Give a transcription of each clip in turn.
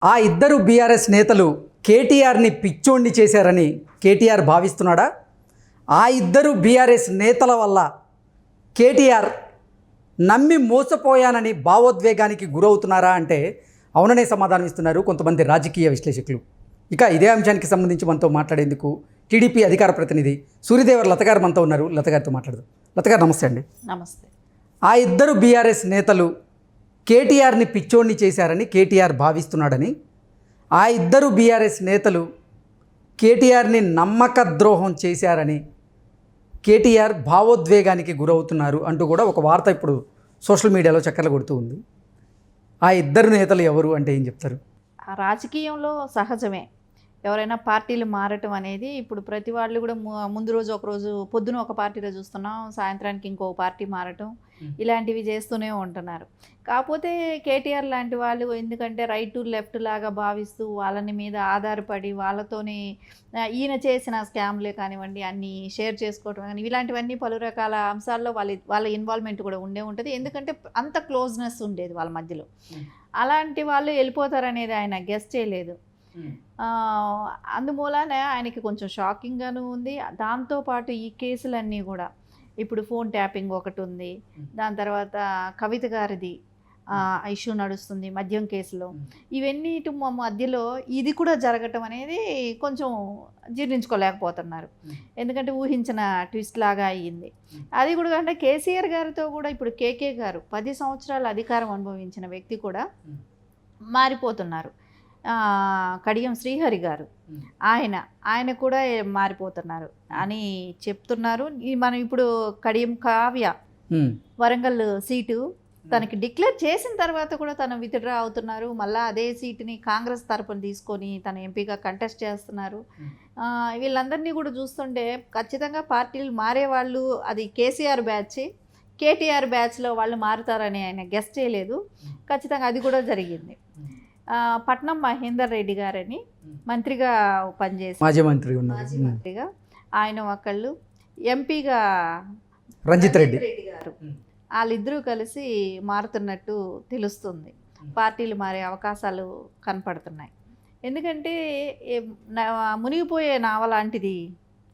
ఆ ఇద్దరు బీఆర్ఎస్ నేతలు కేటీఆర్ని పిచ్చోణ్ణి చేశారని కేటీఆర్ భావిస్తున్నాడా? ఆ ఇద్దరు బీఆర్ఎస్ నేతల వల్ల కేటీఆర్ నమ్మి మోసపోయానని భావోద్వేగానికి గురవుతున్నారా అంటే అవుననే సమాధానం ఇస్తున్నారు కొంతమంది రాజకీయ విశ్లేషకులు. ఇక ఇదే అంశానికి సంబంధించి మనతో మాట్లాడేందుకు టీడీపీ అధికార ప్రతినిధి సూర్యదేవర్ లత గారు మనతో ఉన్నారు. లత గారితో మాట్లాడదాం. లత గారు నమస్తే అండి. నమస్తే. ఆ ఇద్దరు బీఆర్ఎస్ నేతలు కేటీఆర్ని పిచ్చోణ్ణి చేశారని కేటీఆర్ భావిస్తున్నాడని, ఆ ఇద్దరు బీఆర్ఎస్ నేతలు కేటీఆర్ని నమ్మక ద్రోహం చేశారని కేటీఆర్ భావోద్వేగానికి గురవుతున్నారు అంటూ కూడా ఒక వార్త ఇప్పుడు సోషల్ మీడియాలో చక్కర్లు కొడుతూ ఉంది. ఆ ఇద్దరు నేతలు ఎవరు అంటే ఏం చెప్తారు? ఆ రాజకీయంలో సహజమే ఎవరైనా పార్టీలు మారటం అనేది. ఇప్పుడు ప్రతి వాళ్ళు కూడా ముందు రోజు ఒకరోజు పొద్దున ఒక పార్టీలో చూస్తున్నాం, సాయంత్రానికి ఇంకో పార్టీ మారటం, ఇలాంటివి చేస్తూనే ఉంటున్నారు. కాకపోతే కేటీఆర్ లాంటి వాళ్ళు ఎందుకంటే రైట్ టు లెఫ్ట్ లాగా భావిస్తూ వాళ్ళని మీద ఆధారపడి వాళ్ళతోనే ఈయన చేసిన స్కామ్లే కానివ్వండి అన్నీ షేర్ చేసుకోవటం కానీ ఇలాంటివన్నీ పలు రకాల అంశాల్లో వాళ్ళ ఇన్వాల్వ్మెంట్ కూడా ఉండే ఉంటుంది. ఎందుకంటే అంత క్లోజ్నెస్ ఉండేది వాళ్ళ మధ్యలో. అలాంటి వాళ్ళు వెళ్ళిపోతారనేది ఆయన గెస్ చేయలేదు. అందుమూలన ఆయనకి కొంచెం షాకింగ్గాను ఉంది. దాంతోపాటు ఈ కేసులన్నీ కూడా ఇప్పుడు ఫోన్ ట్యాపింగ్ ఒకటి ఉంది, దాని తర్వాత కవిత గారిది ఇష్యూ నడుస్తుంది మద్యం కేసులో. ఇవన్నీ మధ్యలో ఇది కూడా జరగటం అనేది కొంచెం జీర్ణించుకోలేకపోతున్నారు. ఎందుకంటే ఊహించిన ట్విస్ట్ లాగా అయ్యింది. అది కూడా అంటే కేసీఆర్ గారితో కూడా ఇప్పుడు కేకే గారు 10 సంవత్సరాల అధికారం అనుభవించిన వ్యక్తి కూడా మారిపోతున్నారు. కడియం శ్రీహరి గారు ఆయన కూడా మారిపోతున్నారు అని చెప్తున్నారు. మనం ఇప్పుడు కడియం కావ్య వరంగల్ సీటు తనకి డిక్లేర్ చేసిన తర్వాత కూడా తను విత్డ్రా అవుతున్నారు. మళ్ళీ అదే సీటుని కాంగ్రెస్ తరపున తీసుకొని తన ఎంపీగా కంటెస్ట్ చేస్తున్నారు. వీళ్ళందరినీ కూడా చూస్తుంటే ఖచ్చితంగా పార్టీలు మారేవాళ్ళు అది కేసీఆర్ బ్యాచ్, కేటీఆర్ బ్యాచ్లో వాళ్ళు మారుతారని ఆయన గెస్ చేయలేదు. ఖచ్చితంగా అది కూడా జరిగింది. పట్నం మహేందర్ రెడ్డి గారని మంత్రిగా పనిచేసి మాజీ మంత్రిగా ఆయన ఒకళ్ళు, ఎంపీగా రంజిత్ రెడ్డి గారు, వాళ్ళిద్దరూ కలిసి మారుతున్నట్టు తెలుస్తుంది. పార్టీలు మారే అవకాశాలు కనపడుతున్నాయి. ఎందుకంటే మునిగిపోయే నావ లాంటిది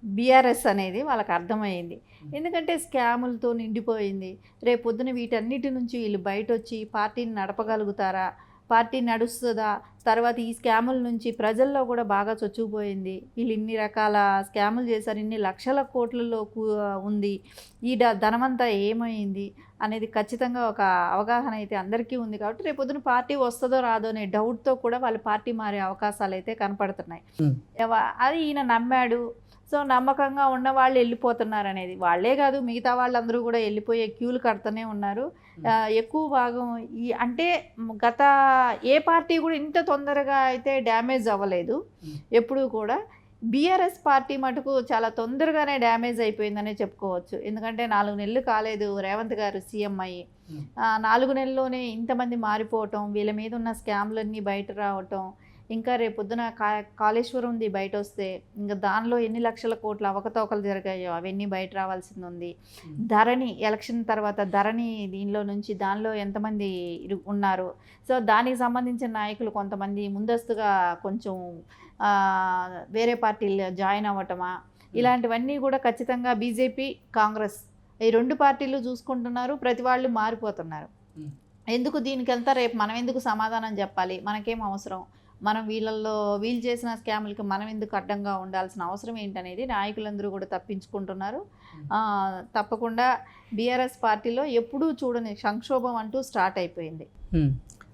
బీఆర్ఎస్ అనేది వాళ్ళకి అర్థమైంది. ఎందుకంటే స్కాములతో నిండిపోయింది. రేపు పొద్దున వీటన్నిటి నుంచి వీళ్ళు బయట వచ్చి పార్టీని నడపగలుగుతారా, పార్టీ నడుస్తుందా, తర్వాత ఈ స్కాముల నుంచి ప్రజల్లో కూడా బాగా చొచ్చుకుపోయింది. వీళ్ళు ఇన్ని రకాల స్కాములు చేశారు, ఇన్ని లక్షల కోట్లలో ఉంది, ఈ ధనమంతా ఏమైంది అనేది ఖచ్చితంగా ఒక అవగాహన అయితే అందరికీ ఉంది. కాబట్టి రేపు పొద్దున పార్టీ వస్తుందో రాదో అనే డౌట్తో కూడా వాళ్ళు పార్టీ మారే అవకాశాలు అయితే కనపడుతున్నాయి. అది ఈయన నమ్మాడు. సో నమ్మకంగా ఉన్న వాళ్ళు వెళ్ళిపోతున్నారు అనేది. వాళ్ళే కాదు మిగతా వాళ్ళందరూ కూడా వెళ్ళిపోయే క్యూలు కడుతూనే ఉన్నారు. ఎక్కువ భాగం అంటే గత ఏ పార్టీ కూడా ఇంత తొందరగా అయితే డ్యామేజ్ అవ్వలేదు. ఎప్పుడూ కూడా బీఆర్ఎస్ పార్టీ మటుకు చాలా తొందరగానే డ్యామేజ్ అయిపోయిందనే చెప్పుకోవచ్చు. ఎందుకంటే 4 నెలలు కాలేదు రేవంత్ గారు సీఎం అయ్యి, 4 నెలల్లోనే ఇంతమంది మారిపోవటం, వీళ్ళ మీద ఉన్న స్కామ్లన్నీ బయట రావటం, ఇంకా రేపొద్దున కాళేశ్వరంది బయట వస్తే ఇంకా దానిలో ఎన్ని లక్షల కోట్ల అవకతవకలు జరిగాయో అవన్నీ బయట రావాల్సింది ఉంది. ధరణి ఎలక్షన్ తర్వాత ధరణి దానిలో ఎంతమంది ఉన్నారు. సో దానికి సంబంధించిన నాయకులు కొంతమంది ముందస్తుగా కొంచెం వేరే పార్టీలు జాయిన్ అవ్వటమా, ఇలాంటివన్నీ కూడా ఖచ్చితంగా బీజేపీ కాంగ్రెస్ ఈ 2 పార్టీలు చూసుకుంటున్నారు. ప్రతి వాళ్ళు మారిపోతున్నారు. ఎందుకు దీనికంతా రేపు మనం ఎందుకు సమాధానం చెప్పాలి, మనకేం అవసరం, మనం వీళ్ళు చేసిన స్కాములకి మనం ఎందుకు అడ్డంగా ఉండాల్సిన అవసరం ఏంటనేది నాయకులందరూ కూడా తప్పించుకుంటున్నారు. తప్పకుండా బీఆర్ఎస్ పార్టీలో ఎప్పుడూ చూడని సంక్షోభం అంటూ స్టార్ట్ అయిపోయింది.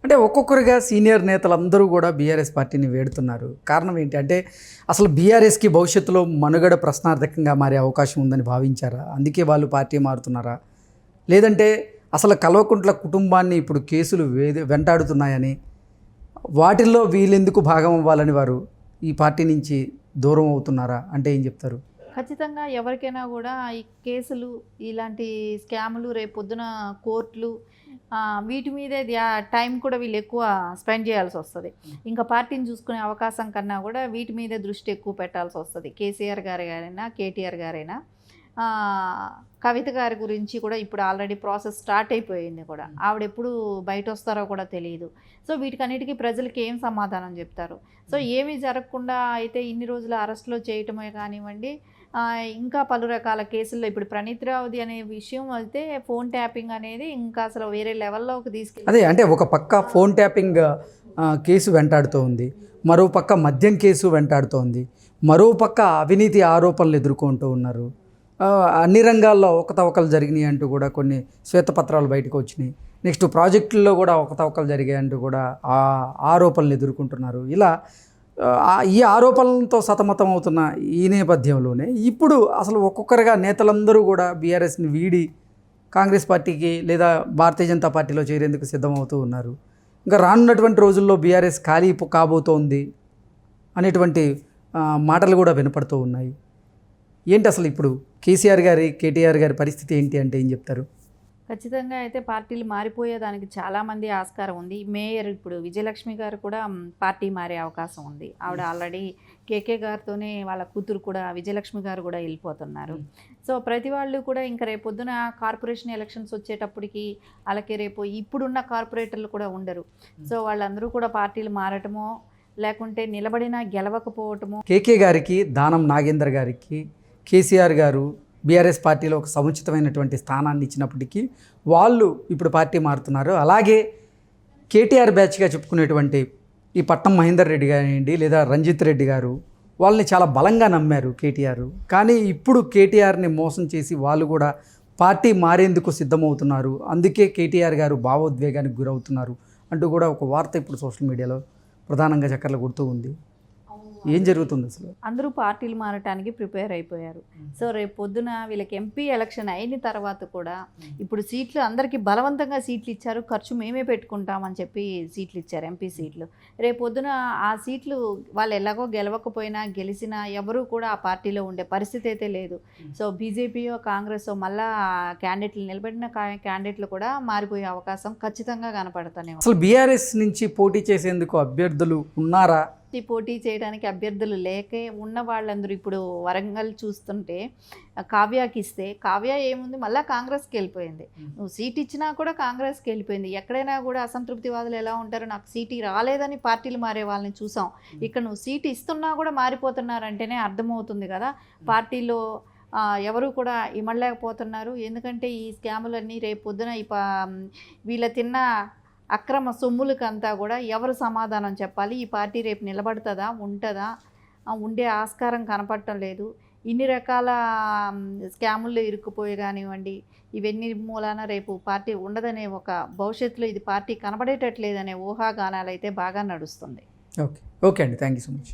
అంటే ఒక్కొక్కరుగా సీనియర్ నేతలందరూ కూడా బీఆర్ఎస్ పార్టీని వేడుతున్నారు. కారణం ఏంటి అంటే అసలు బీఆర్ఎస్కి భవిష్యత్తులో మనుగడ ప్రశ్నార్థకంగా మారే అవకాశం ఉందని భావించారా? అందుకే వాళ్ళు పార్టీ మారుతున్నారా? లేదంటే అసలు కల్వకుంట్ల కుటుంబాన్ని ఇప్పుడు కేసులు వెంటాడుతున్నాయని, వాటిల్లో వీళ్ళెందుకు భాగం అవ్వాలని వారు ఈ పార్టీ నుంచి దూరం అవుతున్నారా అంటే ఏం చెప్తారు? ఖచ్చితంగా ఎవరికైనా కూడా ఈ కేసులు ఇలాంటి స్కాములు రేపు పొద్దున కోర్టులు వీటి మీదే టైం కూడా వీళ్ళు ఎక్కువ స్పెండ్ చేయాల్సి వస్తుంది. ఇంకా పార్టీని చూసుకునే అవకాశం కన్నా కూడా వీటి మీదే దృష్టి ఎక్కువ పెట్టాల్సి వస్తుంది. కేసీఆర్ గారైనా కేటీఆర్ గారైనా కవిత గారి గురించి కూడా ఇప్పుడు ఆల్రెడీ ప్రాసెస్ స్టార్ట్ అయిపోయింది కూడా. ఆవిడ ఎప్పుడు బయట వస్తారో కూడా తెలియదు. సో వీటికన్నిటికీ ప్రజలకి ఏం సమాధానం చెప్తారు? సో ఏమీ జరగకుండా అయితే ఇన్ని రోజులు అరెస్ట్లో చేయటమే కానివ్వండి, ఇంకా పలు రకాల కేసుల్లో ఇప్పుడు ప్రణీత్ రావుది అనే విషయం అయితే ఫోన్ ట్యాపింగ్ అనేది ఇంకా అసలు వేరే లెవెల్లోకి తీసుకెళ్ళి, అదే అంటే ఒక పక్క ఫోన్ ట్యాపింగ్ కేసు వెంటాడుతూ ఉంది, మరో పక్క మద్యం కేసు వెంటాడుతోంది, మరో పక్క అవినీతి ఆరోపణలు ఎదుర్కొంటూ ఉన్నారు. అన్ని రంగాల్లో అవకతవకలు జరిగినాయి అంటూ కూడా కొన్ని శ్వేతపత్రాలు బయటకు వచ్చినాయి. నెక్స్ట్ ప్రాజెక్టుల్లో కూడా అవకతవకలు జరిగాయి అంటూ కూడా ఆ ఆరోపణలు ఎదుర్కొంటున్నారు. ఇలా ఈ ఆరోపణలతో సతమతం అవుతున్న ఈ నేపథ్యంలోనే ఇప్పుడు అసలు ఒక్కొక్కరుగా నేతలందరూ కూడా బీఆర్ఎస్ని వీడి కాంగ్రెస్ పార్టీకి లేదా భారతీయ జనతా పార్టీలో చేరేందుకు సిద్ధమవుతూ ఉన్నారు. ఇంకా రానున్నటువంటి రోజుల్లో బీఆర్ఎస్ ఖాళీ కాబోతోంది అనేటువంటి మాటలు కూడా వినపడుతూ ఉన్నాయి. ఏంటి అసలు ఇప్పుడు కేసీఆర్ గారి కేటీఆర్ గారి పరిస్థితి ఏంటి అంటే ఏం చెప్తారు? ఖచ్చితంగా అయితే పార్టీలు మారిపోయేదానికి చాలామంది ఆస్కారం ఉంది. మేయర్ ఇప్పుడు విజయలక్ష్మి గారు కూడా పార్టీ మారే అవకాశం ఉంది. ఆవిడ ఆల్రెడీ కేకే గారితోనే వాళ్ళ కూతురు కూడా విజయలక్ష్మి గారు కూడా వెళ్ళిపోతున్నారు. సో ప్రతి వాళ్ళు కూడా ఇంకా రేపొద్దున కార్పొరేషన్ ఎలక్షన్స్ వచ్చేటప్పటికి అలాగే రేపు ఇప్పుడున్న కార్పొరేటర్లు కూడా ఉండరు. సో వాళ్ళందరూ కూడా పార్టీలు మారటమో లేకుంటే నిలబడినా గెలవకపోవటమో. కేకే గారికి, దానం నాగేందర్ గారికి కేసీఆర్ గారు బీఆర్ఎస్ పార్టీలో ఒక సముచితమైనటువంటి స్థానాన్ని ఇచ్చినప్పటికీ వాళ్ళు ఇప్పుడు పార్టీ మారుతున్నారు. అలాగే కేటీఆర్ బ్యాచ్గా చెప్పుకునేటువంటి ఈ పట్నం మహేందర్ రెడ్డి గారియండి లేదా రంజిత్ రెడ్డి గారు వాళ్ళని చాలా బలంగా నమ్మారు కేటీఆర్. కానీ ఇప్పుడు కేటీఆర్ని మోసం చేసి వాళ్ళు కూడా పార్టీ మారేందుకు సిద్ధమవుతున్నారు. అందుకే కేటీఆర్ గారు భావోద్వేగానికి గురవుతున్నారు అంటూ కూడా ఒక వార్త ఇప్పుడు సోషల్ మీడియాలో ప్రధానంగా చక్కర్లు కొడుతూ ఉంది. ఏం జరుగుతుంది అసలు? అందరూ పార్టీలు మారటానికి ప్రిపేర్ అయిపోయారు. సో రేపు పొద్దున వీళ్ళకి ఎంపీ ఎలక్షన్ అయిన తర్వాత కూడా ఇప్పుడు సీట్లు అందరికీ బలవంతంగా సీట్లు ఇచ్చారు, ఖర్చు మేమే పెట్టుకుంటామని చెప్పి సీట్లు ఇచ్చారు, ఎంపీ సీట్లు. రేపు పొద్దున ఆ సీట్లు వాళ్ళు ఎలాగో గెలవకపోయినా గెలిచినా ఎవరూ కూడా ఆ పార్టీలో ఉండే పరిస్థితి అయితే లేదు. సో బీజేపీయో కాంగ్రెసో మళ్ళా క్యాండిడేట్లు నిలబడిన క్యాండిడేట్లు కూడా మారిపోయే అవకాశం ఖచ్చితంగా కనపడుతూనే ఉంది. అసలు బీఆర్ఎస్ నుంచి పోటీ చేసేందుకు అభ్యర్థులు ఉన్నారా? పోటీ చేయడానికి అభ్యర్థులు లేకే ఉన్న వాళ్ళందరూ ఇప్పుడు వరంగల్ చూస్తుంటే కావ్యాకి ఇస్తే కావ్య ఏముంది మళ్ళీ కాంగ్రెస్కి వెళ్ళిపోయింది. నువ్వు సీట్ ఇచ్చినా కూడా కాంగ్రెస్కి వెళ్ళిపోయింది. ఎక్కడైనా కూడా అసంతృప్తివాదులు ఎలా ఉంటారో నాకు సీటు రాలేదని పార్టీలు మారే వాళ్ళని చూసాం. ఇక్కడ నువ్వు సీటు ఇస్తున్నా కూడా మారిపోతున్నారంటేనే అర్థమవుతుంది కదా పార్టీలో ఎవరు కూడా ఇమడలేకపోతున్నారు. ఎందుకంటే ఈ స్కాములన్నీ రేపు పొద్దున వీళ్ళ తిన్న అక్రమ సొమ్ములకంతా కూడా ఎవరు సమాధానం చెప్పాలి? ఈ పార్టీ రేపు నిలబడుతుందా, ఉంటుందా? ఉండే ఆస్కారం కనపడటం లేదు. ఇన్ని రకాల స్కాముల్లో ఇరుక్కుపోయి కానివ్వండి, ఇవన్నీ మూలాన రేపు పార్టీ ఉండదనే ఒక భవిష్యత్తులో ఇది పార్టీ కనబడేటట్లేదనే ఊహాగానాలు అయితే బాగా నడుస్తుంది. ఓకే అండి, థ్యాంక్ యూ సో మచ్.